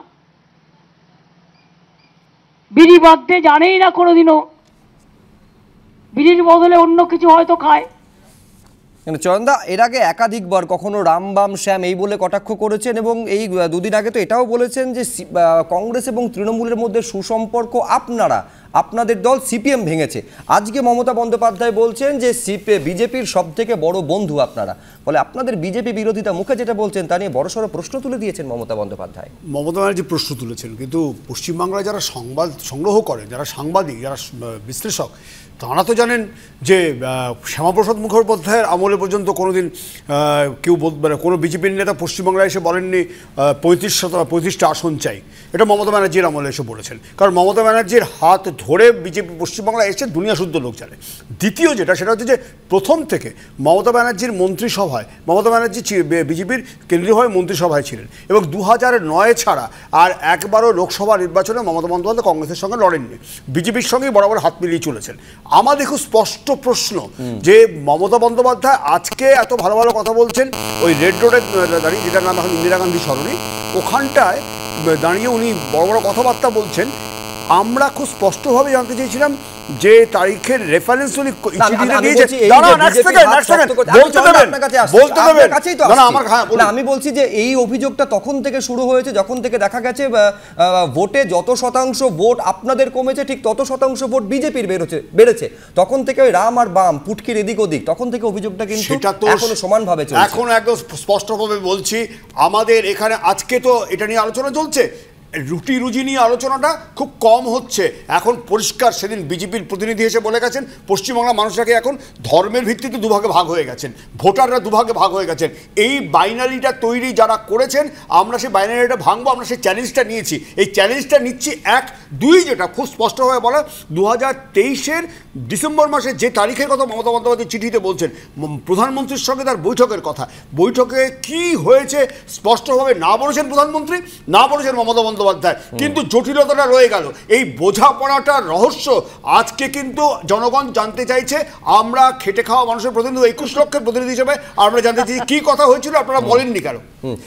বিড়ি বাঁধতে জানেই না কোনোদিনও, বিড়ির বদলে অন্য কিছু হয়তো খায়। চয়নদা, এর আগে একাধিকবার কখনো রাম বাম শ্যাম এই বলে কটাক্ষ করেছেন, এবং এই দুদিন আগে তো এটাও বলেছেন যে কংগ্রেস এবং তৃণমূলের মধ্যে সুসম্পর্ক আপনাদের দল সিপিএম ভেঙেছে। আজকে মমতা বন্দ্যোপাধ্যায় বলছেন যে বিজেপির সব থেকে বড় বন্ধু আপনারা, ফলে আপনাদের বিজেপি বিরোধিতা মুখে যেটা বলছেন তা নিয়ে বড়সড় প্রশ্ন তুলে দিয়েছেন মমতা বন্দ্যোপাধ্যায়। মমতা ব্যানার্জি প্রশ্ন তুলেছেন, কিন্তু পশ্চিমবাংলায় যারা সংবাদ সংগ্রহ করে, যারা সাংবাদিক, যারা বিশ্লেষক, তারা তো জানেন যে শ্যামাপ্রসাদ মুখোপাধ্যায়ের আমলে পর্যন্ত কোনোদিন কেউ কোনো বিজেপির নেতা পশ্চিমবাংলায় এসে বলেননি 35টা আসন চাই। এটা মমতা ব্যানার্জির আমলে এসে বলেছেন, কারণ মমতা ব্যানার্জির হাত ধরে বিজেপি পশ্চিমবাংলায় এসে দুনিয়া শুদ্ধ লোক জানে। দ্বিতীয় যেটা, সেটা হচ্ছে যে প্রথম থেকে মমতা ব্যানার্জির মন্ত্রিসভায়, মমতা ব্যানার্জি বিজেপির কেন্দ্রীয়ভাবে মন্ত্রিসভায় ছিলেন, এবং 2009 ছাড়া আর একবারও লোকসভা নির্বাচনে মমতা বন্দ্যোপাধ্যায় কংগ্রেসের সঙ্গে লড়েননি, বিজেপির সঙ্গেই বরাবর হাত মিলিয়ে চলেছেন। আমাদের খুব স্পষ্ট প্রশ্ন যে মমতা বন্দ্যোপাধ্যায় আজকে এত ভালো ভালো কথা বলছেন, ওই রেড রোডে দাঁড়িয়ে, যেটার নাম এখন ইন্দিরা গান্ধী সরণি, ওখানটায় দাঁড়িয়ে উনি বড় বড় কথাবার্তা বলছেন। আমরা খুব স্পষ্টভাবে জানতে চেয়েছিলাম যে তারিখের রেফারেন্স উনি আমি বলছি যে এই অভিযোগটা তখন থেকে শুরু হয়েছে যখন থেকে দেখা গেছে ভোটে যত শতাংশ ভোট আপনাদের কমেছে, ঠিক তত শতাংশ ভোট বিজেপির বেড়েছে। তখন থেকে ওই রাম আর বাম পুটকির এদিক ওদিক, তখন থেকে অভিযোগটা কিন্তু এখনো সমানভাবে চলছে। এখন একদম স্পষ্টভাবে বলছি, আমাদের এখানে আজকে তো এটা নিয়ে আলোচনা চলছে, রুটি রুজি নিয়ে আলোচনাটা খুব কম হচ্ছে। এখন পরিষ্কার, সেদিন বিজেপির প্রতিনিধি এসে বলে গেছেন পশ্চিমবাংলার মানুষরাকে এখন ধর্মের ভিত্তিতে দুভাগে ভাগ হয়ে গেছেন, ভোটাররা দুভাগে ভাগ হয়ে গেছেন। এই বাইনারিটা তৈরি যারা করেছেন, আমরা সেই বাইনারিটা ভাঙবো, আমরা সেই চ্যালেঞ্জটা নিয়েছি। এই চ্যালেঞ্জটা নিচ্ছি 1-2, যেটা খুব স্পষ্টভাবে বলা, 2023-এর ডিসেম্বর মাসে যে তারিখের কথা মমতা বন্দ্যোপাধ্যায় চিঠিতে বলছেন, প্রধানমন্ত্রীর সঙ্গে তার বৈঠকের কথা, বৈঠকে কি হয়েছে স্পষ্টভাবে না বলেছেন প্রধানমন্ত্রী, না বলেছেন মমতা বন্দ্যোপাধ্যায়, কিন্তু জটিলতাটা রয়ে গেল। এই বোঝাপড়াটার রহস্য আজকে কিন্তু জনগণ জানতে চাইছে। আমরা খেটে খাওয়া মানুষের প্রতিনিধি, 21 লক্ষের প্রতিনিধি হিসেবে আমরা জানতে চাইছি কি কথা হয়েছিল, আপনারা বলেননি কেন।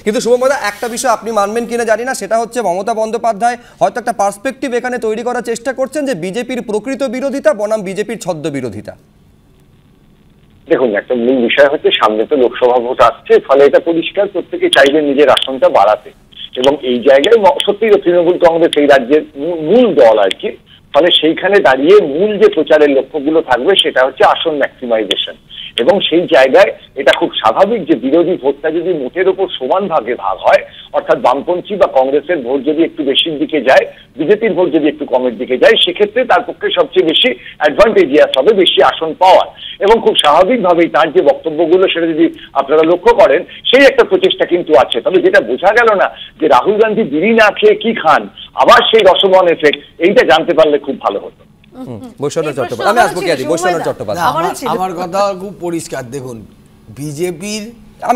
কিন্তু শুভমদা, একটা বিষয় আপনি মানবেন কিনা জানি না, সেটা হচ্ছে মমতা বন্দ্যোপাধ্যায় হয়তো একটা পার্সপেক্টিভ এখানে তৈরি করার চেষ্টা করছেন যে বিজেপির প্রকৃত বিরোধিতা বনাম বিজেপির ছদ্ম বিরোধিতা। দেখুন, একটা মূল বিষয় হচ্ছে সামনে তো লোকসভা ভোট আসছে, ফলে এটা পরিষ্কার প্রত্যেকে চাইবে নিজের আসনটা বাড়াতে, এবং এই জায়গায় সত্যিই তৃণমূল কংগ্রেস এই রাজ্যের মূল দল আর কি। ফলে সেইখানে দাঁড়িয়ে মূল যে প্রচারের লক্ষ্যগুলো থাকবে সেটা হচ্ছে আসন ম্যাক্সিমাইজেশন, এবং সেই জায়গায় এটা খুব স্বাভাবিক যে বিরোধী ভোটটা যদি মোটের ওপর সমান ভাগে ভাগ হয়, অর্থাৎ বামপন্থী বা কংগ্রেসের ভোট যদি একটু বেশির দিকে যায়, বিজেপির ভোট যদি একটু কমের দিকে যায়, সেক্ষেত্রে তার পক্ষে সবচেয়ে বেশি অ্যাডভান্টেজিয়াস হবে বেশি আসন পাওয়ার। এবং খুব স্বাভাবিকভাবেই তার যে বক্তব্যগুলো সেটা যদি আপনারা লক্ষ্য করেন, সেই একটা প্রচেষ্টা কিন্তু আছে। তবে যেটা বোঝা গেল না যে রাহুল গান্ধী বিড়ি না খেয়ে কি খান, আবার সেই রসমন এফেক্ট, এইটা জানতে পারলে খুব ভালো হতো। আমার কথা খুব পরিষ্কার, দেখুন বিজেপির,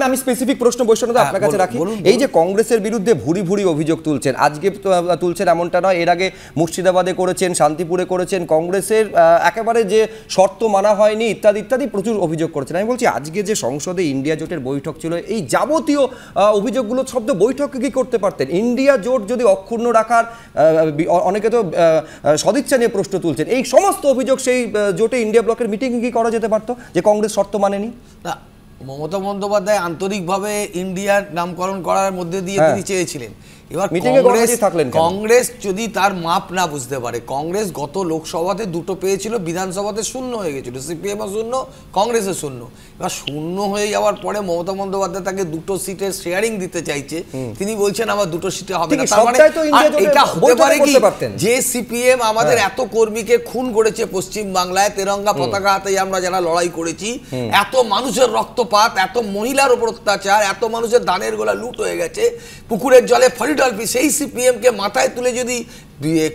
আমি স্পেসিফিক প্রশ্ন বৈষ্ণবদা আপনার কাছে রাখি। এই যে কংগ্রেসের বিরুদ্ধে ভুরি ভুরি অভিযোগ তুলছেন, আজকে তুলছেন এমনটা নয়, এর আগে মুর্শিদাবাদে করেছেন, শান্তিপুরে করেছেন, কংগ্রেসের একেবারে যে শর্ত মানা হয়নি ইত্যাদি ইত্যাদি প্রচুর অভিযোগ করেছেন। আমি বলছি আজকে যে সংসদে ইন্ডিয়া জোটের বৈঠক ছিল, এই যাবতীয় অভিযোগগুলো শব্দ বৈঠকে কি করতে পারতেন? ইন্ডিয়া জোট যদি অক্ষুণ্ণ রাখার, অনেকে তো সদিচ্ছা নিয়ে প্রশ্ন তুলছেন, এই সমস্ত অভিযোগ সেই জোটে ইন্ডিয়া ব্লকের মিটিংয়ে কি করা যেতে পারতো যে কংগ্রেস শর্ত মানেনি? না, মমতা বন্দ্যোপাধ্যায় আন্তরিকভাবে ইন্ডিয়ার নামকরণ করার মধ্যে দিয়ে তিনি চেয়েছিলেন। এবার কংগ্রেস যদি তার মাপ না বুঝতে পারে, কংগ্রেস গত লোকসভাতে 2টো পেয়েছিল, বিধানসভাতে 0 হয়ে গেছিল, সিপিএম 0, কংগ্রেসে 0। এবার 0 হয়ে যাওয়ার পরে মমতা বন্দ্যোপাধ্যায় তাকে 2টো সিটের শেয়ারিং দিতে চাইছে, তিনি বলছেন আমার 2টো সিটে হবে না। তার মানে এটা হতে পারে কি যে সিপিএম আমাদের এত কর্মীকে খুন করেছে পশ্চিম বাংলায়, তেরঙ্গা পতাকা হাতে আমরা যারা লড়াই করেছি, এত মানুষের রক্তপাত, এত মহিলার উপর অত্যাচার, এত মানুষের ধানের গোলা লুট হয়ে গেছে, পুকুরের জলে সেই সিপিএম কে মাথায় তুলে যদি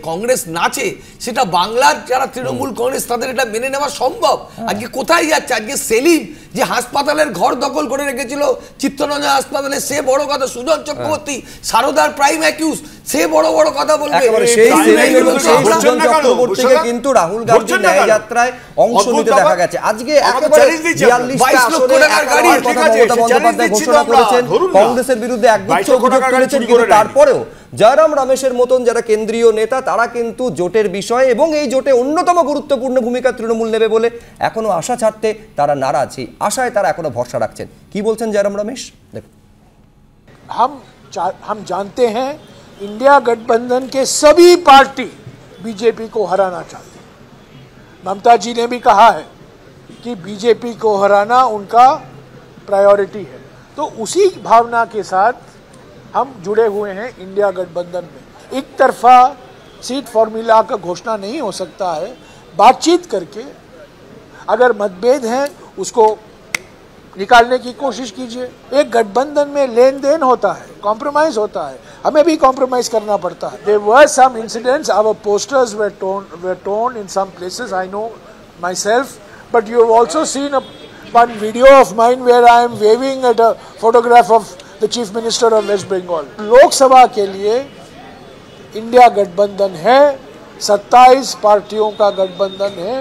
কংগ্রেস নাচে, সেটা বাংলার যারা তৃণমূল কংগ্রেস তাদের এটা মেনে নেওয়া সম্ভব? আজকে কোথায় যাচ্ছে? আজকে সেলিম যে হাসপাতালের ঘর দখল করে রেখেছিল চিত্তরঞ্জন হাসপাতালে, সে বড় কথা। সুজন চক্রবর্তী সারদার প্রাইম অ্যাকিউজ, সে বড় বড় কথা বলবে। কিন্তু রাহুল গান্ধী ন্যায় যাত্রায় অংশ নিতে দেখা গেছে। আজকে একেবারে 42টা আসনে বন্দ্যোপাধ্যায় ঘোষণা করেছেন, কংগ্রেসের বিরুদ্ধে একগুচ্ছ অভিযোগ তুলেছেন, কিন্তু তারপরেও জয়রাম রমেশের মতন যারা কেন্দ্রীয় নেতা তারা কিন্তু জোটের বিষয়ে এবং এই জোটে অন্যতম গুরুত্বপূর্ণ ভূমিকা তৃণমূল নেবে বলে এখনো আশা ছাড়তে তারা নারাজ। আশায় তারা এখনো ভরসা রাখছেন। কি বলছেন জয়রাম রমেশ? দেখুন, हम जानते हैं इंडिया गठबंधन के सभी पार्टी बीजेपी को हराना चाहते हैं। ममता जी ने भी कहा है कि बीजेपी को हराना उनका प्रायोरिटी है, तो उसी भावना के साथ हम जुड़े हुए हैं इंडिया गठबंधन में। एक तरफा सीट फॉर्मूला का घोषणा नहीं हो सकता है, बातचीत करके अगर मतभेद हैं उसको निकालने की कोशिश कीजिए। एक गठबंधन में लेन देन होता है, कॉम्प्रोमाइज होता है, हमें भी कॉम्प्रोमाइज करना पड़ता है। There were some incidents, our posters were torn in some places, I know myself, but you have also seen one video of mine where I am waving at a photograph of the Chief Minister of West Bengal. Lok Sabha के लिए इंडिया गठबंधन है, 27 पार्टियों का गठबंधन है,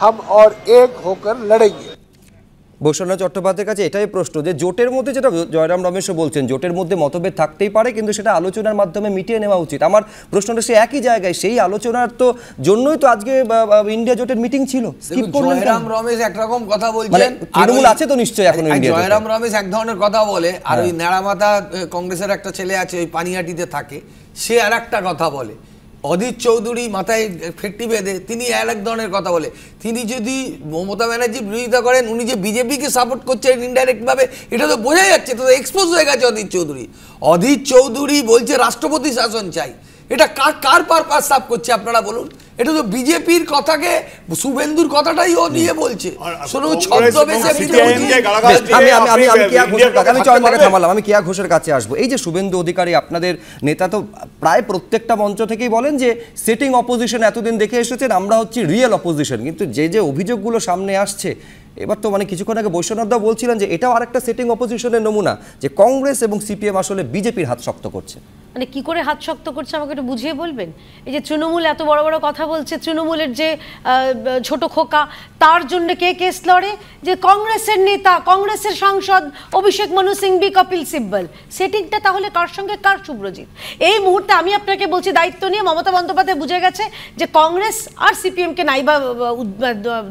हम और एक होकर लड़ेंगे। বৈষ্ণব চট্টোপাধ্যায়ের কাছে এটাই প্রশ্ন যে জোটের মধ্যে, যেটা জয়রাম রমেশও বলছেন, জোটের মধ্যে মতভেদ থাকতেই পারে, কিন্তু সেটা আলোচনার মাধ্যমে মিটিয়ে নেওয়া উচিত। আমার প্রশ্নটা সে একই জায়গায়, সেই আলোচনার তো জন্যই তো আজকে ইন্ডিয়া জোটের মিটিং ছিল। জয়রাম রমেশ একরকম কথা বলছেন, তৃণমূল আছে তো নিশ্চয়ই এখন ইন্ডিয়া। জয়রাম রমেশ এক ধরনের কথা বলে, আর ওই নেড়ামাথা কংগ্রেসের একটা ছেলে আছে ওই পানিহাটিতে থাকে, সে আর একটা কথা বলে। অধীর চৌধুরী মাথায় ফেট্টি বেঁধে তিনি এক ধরনের কথা বলে। তিনি যদি মমতা ব্যানার্জির বিরোধিতা করেন, উনি যে বিজেপিকে সাপোর্ট করছেন ইনডাইরেক্ট ভাবে, এটা তো বোঝাই যাচ্ছে, তো এক্সপোজ হয়ে গেছে অধীর চৌধুরী। অধীর চৌধুরী বলছে রাষ্ট্রপতি শাসন চাই, এটা কার পারপাস সাফ করছে আপনারা বলুন? এটা তো বিজেপির কথাকে, শুভেন্দুর কথাটাই ও নিয়ে বলছে। শুনুন, আমি কেয়া ঘোষের কাছে আসবো। এই যে শুভেন্দু অধিকারী আপনাদের নেতা, তো প্রায় প্রত্যেকটা মঞ্চ থেকেই বলেন যে সেটিং অপোজিশন এতদিন দেখে এসেছেন, আমরা হচ্ছি রিয়েল অপোজিশন, কিন্তু যে অভিযোগগুলো সামনে আসছে এবার তো কিছুক্ষণ আগে বৈষ্ণবদা বলছিলেন যে এটাও আরেকটা সেটিং অপোজিশনের নমুনা, যে কংগ্রেস এবং সিপিএম আসলে বিজেপির হাত শক্ত করছে। কি করে হাত শক্ত করছে আমাকে একটু বুঝিয়ে বলবেন? এই যে তৃণমূল এত বড় বড় কথা বলছে, তৃণমূলের যে ছোট খোকা, তার জন্য কে কেস লড়ে? যে কংগ্রেসের নেতা, কংগ্রেসের সাংসদ অভিষেক মনু সিংভি, কপিল সিব্বল। সেটিংটা তাহলে কার সঙ্গে কার, শুভ্রজিৎ? এই মুহূর্তে আমি আপনাকে বলছি দায়িত্ব নিয়ে, মমতা বন্দ্যোপাধ্যায় বুঝে গেছে যে কংগ্রেস আর সিপিএমকে নাইবা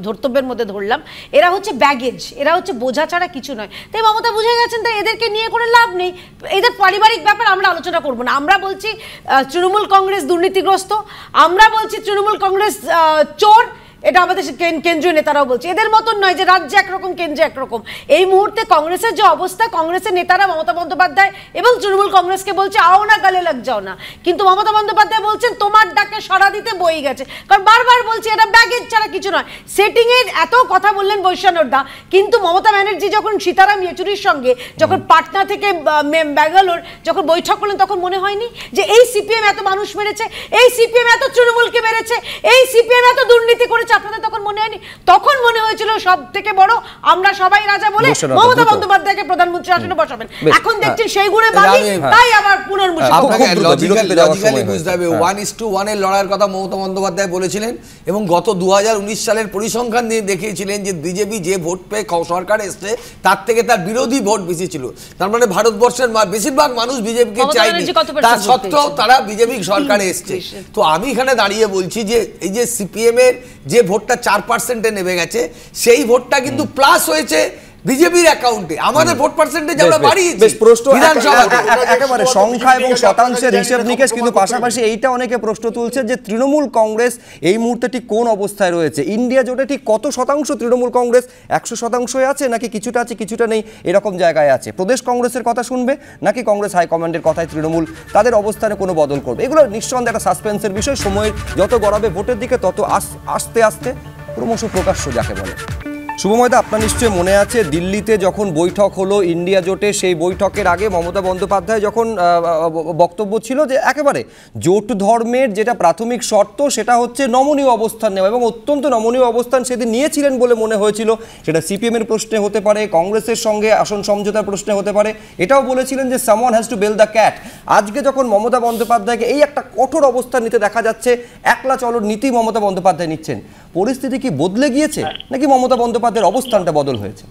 ধর্তব্যের মধ্যে ধরলাম, এরা হচ্ছে ব্যাগেজ, এরা হচ্ছে বোঝা ছাড়া কিছু নয়। তাই মমতা বুঝে গেছেন, তাই এদেরকে নিয়ে করে লাভ নেই, এদের পারিবারিক ব্যাপার আমরা আলোচনা করবো না। আমরা বলছি তৃণমূল কংগ্রেস দুর্নীতিগ্রস্ত, আমরা বলছি তৃণমূল কংগ্রেস চোর, এটা আমাদের কেন্দ্রীয় নেতারাও বলছে। এদের মতন নয় যে রাজ্যে একরকম কেন্দ্রে একরকম। এই মুহূর্তে কংগ্রেসের যে অবস্থা, কংগ্রেসের নেতারা মমতা বন্দ্যোপাধ্যায় এবং তৃণমূল কংগ্রেসকে বলছে আও না গালে লাগ যাও না, কিন্তু মমতা বন্দ্যোপাধ্যায় বলছেন তোমার ডাকে সাড়া দিতে বই গেছে, কারণ বারবার বলছি এটা ব্যাগেজ ছাড়া কিছু নয়। সেটিং এর এত কথা বললেন বৈষ্ণবদা, কিন্তু মমতা ব্যানার্জি যখন সীতারাম ইয়েচুরির সঙ্গে যখন পাটনা থেকে ব্যাঙ্গালোর যখন বৈঠক করলেন, তখন মনে হয়নি যে এই সিপিএম এত মানুষ মেরেছে, এই সিপিএম এত তৃণমূলকে মেরেছে, এই সিপিএম এত দুর্নীতি করেছে? আপনাদের তখন মনে হয়নি? তখন মনে হয়েছিল সব থেকে বড় আমরা সবাই রাজা বলে মমতা বন্দ্যোপাধ্যায়কে প্রধানমন্ত্রী আসনে বসাবেন। এখন দেখছেন সেই গুণে বালি, তাই আবার লজিক্যালি বুঝতে হবে 1:1 এর লড়াইয়ের কথা মমতা বন্দ্যোপাধ্যায় বলেছিলেন, এবং গত 2019 সালের পরিসংখ্যান দিয়ে দেখিয়েছিলেন যে বিজেপি যে ভোট পেয়ে সরকারে এসছে তার থেকে তার বিরোধী ভোট বেশি ছিল। তার মানে ভারতবর্ষের বেশিরভাগ মানুষ বিজেপিকে চায়নি, তার সত্ত্বেও তারা বিজেপি সরকারে এসছে। তো আমি এখানে দাঁড়িয়ে বলছি যে এই যে সিপিএম এর যে ভোটটা 4% নেমে গেছে, সেই ভোটটা কিন্তু প্লাস হয়েছে বিজেপির অ্যাকাউন্টে। আমাদের ভোট পার্সেন্টেজ আমরা বাড়িয়েছি। বেশ প্রশ্ন বিধানসভাতে একেবারে সংখ্যা এবং শতাংশের হিসেব নিকেশ, কিন্তু পাশাপাশি এইটা অনেকে প্রশ্ন তুলছে যে তৃণমূল কংগ্রেস এই মুহূর্তে ঠিক কোন অবস্থায় রয়েছে? ইন্ডিয়া জোটে ঠিক কত শতাংশ তৃণমূল কংগ্রেস? 100% আছে নাকি কিছুটা আছে কিছুটা নেই, এরকম জায়গায় আছে? প্রদেশ কংগ্রেসের কথা শুনবে নাকি কংগ্রেস হাইকমান্ডের কথায় তৃণমূল তাদের অবস্থানে কোনো বদল করবে? এগুলো নিঃসন্দেহে একটা সাসপেন্সের বিষয়। সময়ের যত গড়াবে ভোটের দিকে তত আস্তে আস্তে ক্রমশ প্রকাশ্য যাকে বলে। শুভময়দা, আপনার নিশ্চয়ই মনে আছে দিল্লিতে যখন বৈঠক হলো ইন্ডিয়া জোটে, সেই বৈঠকের আগে মমতা বন্দ্যোপাধ্যায় যখন বক্তব্য ছিল যে একেবারে জোট ধর্মের যেটা প্রাথমিক শর্ত সেটা হচ্ছে নমনীয় অবস্থান নেওয়া, এবং অত্যন্ত নমনীয় অবস্থান সেদিন নিয়েছিলেন বলে মনে হয়েছিল। সেটা সিপিএমের প্রশ্নে হতে পারে, কংগ্রেসের সঙ্গে আসন সমঝোতার প্রশ্নে হতে পারে, এটাও বলেছিলেন যে someone has to bell the cat. আজকে যখন মমতা বন্দ্যোপাধ্যায়কে এই একটা কঠোর অবস্থান নিতে দেখা যাচ্ছে, একলা চলর নীতি মমতা বন্দ্যোপাধ্যায় নিচ্ছেন, পরিস্থিতি কি বদলে গিয়েছে নাকি মমতা বন্দ্যোপাধ্যায়ের অবস্থানটা বদল হয়েছে?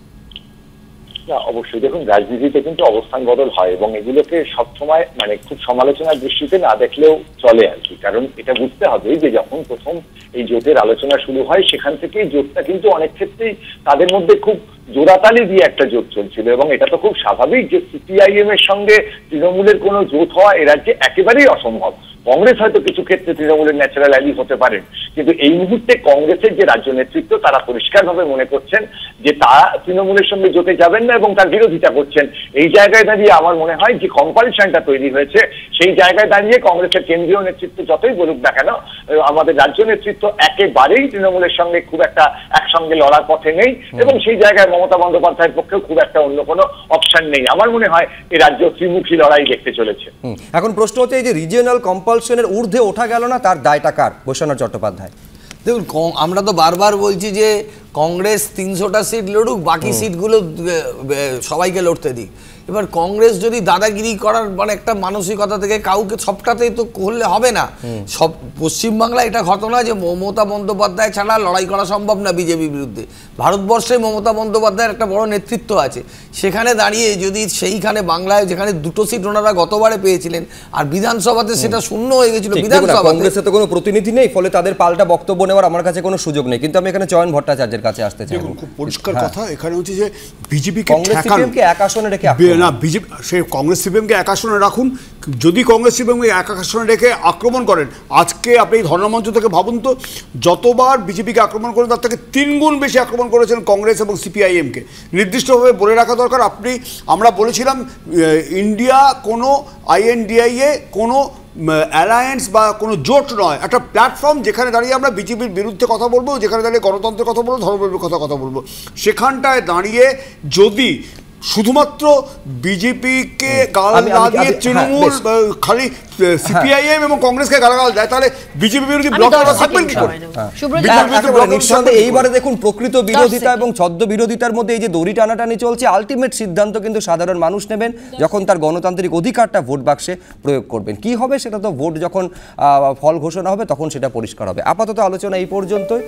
না, অবশ্যই দেখুন, রাজনীতিতে কিন্তু অবস্থান বদল হয় এবং এগুলোকে সবসময় মানে খুব সমালোচনার দৃষ্টিতে না দেখলেও চলে আর কি। কারণ এটা বুঝতে হবে যে যখন প্রথম এই জোটের আলোচনা শুরু হয় সেখান থেকেই জোটটা কিন্তু অনেক ক্ষেত্রেই তাদের মধ্যে খুব জোড়াতালি দিয়ে একটা জোট চলছিল, এবং এটা তো খুব স্বাভাবিক যে সিপিআইএম এর সঙ্গে তৃণমূলের কোনো জোট হওয়া এ রাজ্যে একেবারেই অসম্ভব। কংগ্রেস হয়তো কিছু ক্ষেত্রে তৃণমূলের ন্যাচারাল অ্যালি হতে পারেন, কিন্তু এই মুহূর্তে কংগ্রেসের যে রাজ্য নেতৃত্ব তারা পরিষ্কারভাবে মনে করছেন যে তারা তৃণমূলের সঙ্গে জোটে যাবেন না এবং তার বিরোধিতা করছেন। এই জায়গায় দাঁড়িয়ে আমার মনে হয় যে কম্পারিশনটা তৈরি হয়েছে, সেই জায়গায় দাঁড়িয়ে কংগ্রেসের কেন্দ্রীয় নেতৃত্ব যতই বলুক না কেন, আমাদের রাজ্য নেতৃত্ব একেবারেই তৃণমূলের সঙ্গে খুব একটা একসঙ্গে লড়ার পথে নেই, এবং সেই জায়গায় মমতা বন্দ্যোপাধ্যায়ের পক্ষেও খুব একটা অন্য কোনো অপশন নেই। আমার মনে হয় এই রাজ্য ত্রিমুখী লড়াই দেখতে চলেছে। এখন প্রশ্ন হচ্ছে এই যে রিজিওনাল কম্পালশনের ঊর্ধ্বে ওঠা গেল না, তার দায়টা কার? বৈশ্বনাথ চট্টোপাধ্যায়। দেখুন, আমরা তো বারবার বলছি যে কংগ্রেস 300টা সিট লড়ুক, বাকি সিটগুলো সবাইকে লড়তে দিক। এবার কংগ্রেস যদি দাদাগিরি করার মানে একটা মানসিকতা থেকে কাউকে সবটাতেই তো করলে হবে না। সব পশ্চিমবাংলায় এটা ঘটনা যে মমতা বন্দ্যোপাধ্যায় ছাড়া লড়াই করা সম্ভব না বিজেপির বিরুদ্ধে। ভারতবর্ষে মমতা বন্দ্যোপাধ্যায়ের একটা বড় নেতৃত্ব আছে, সেখানে দাঁড়িয়ে যদি সেইখানে বাংলায় যেখানে 2টো সিট ওনারা গতবারে পেয়েছিলেন আর বিধানসভাতে সেটা শূন্য হয়ে গেছিল, বিধানসভা কংগ্রেসে তো কোনো প্রতিনিধি নেই, ফলে তাদের পাল্টা বক্তব্য নেওয়ার আমার কাছে কোনো সুযোগ নেই। কিন্তু আমি এখানে চয়ন ভট্টাচার্যের কাছে আসতে চাই। খুব পরিষ্কার কথা এখানে হচ্ছে যে বিজেপিকে কংগ্রেস সিপিএমকে এক আসনে রেখে না, বিজেপি সে কংগ্রেস সিপিএমকে এক আসনে রাখুন। যদি কংগ্রেস সিপিএমকে এক আসনে রেখে আক্রমণ করেন, আজকে আপনি ধর্ণামঞ্চ থেকে ভাবুন তো, যতবার বিজেপিকে আক্রমণ করেন তার থেকে 3 গুণ বেশি আক্রমণ করেছেন কংগ্রেস এবং সিপিআইএমকে। নির্দিষ্টভাবে বলে রাখা দরকার, আমরা বলেছিলাম ইন্ডিয়া কোনো আইএনডিআইএ কোনো অ্যালায়েন্স বা কোনো জোট নয়, একটা প্ল্যাটফর্ম যেখানে দাঁড়িয়ে আমরা বিজেপির বিরুদ্ধে কথা বলবো, যেখানে দাঁড়িয়ে গণতন্ত্রের কথা বলবো, ধর্মের কথা বলবো। সেখানটায় দাঁড়িয়ে যদি শুধুমাত্র বিজেপিকে গাল না দিয়ে তৃণমূল খালি সিপিআইএম এবং কংগ্রেসকে গালাগাল দেয়, তাহলে বিজেপি বিরোধী ব্লক থাকবেন কি করে? নিঃসন্দেহে এইবারে দেখুন প্রকৃত বিরোধিতা এবং ছদ্ম বিরোধিতার মধ্যে এই যে দড়ি টানাটানি চলছে, আলটিমেট সিদ্ধান্ত কিন্তু সাধারণ মানুষ নেবেন যখন তার গণতান্ত্রিক অধিকারটা ভোট বাক্সে প্রয়োগ করবেন। কি হবে সেটা তো ভোট যখন ফল ঘোষণা হবে তখন সেটা পরিষ্কার হবে। আপাতত আলোচনা এই পর্যন্তই।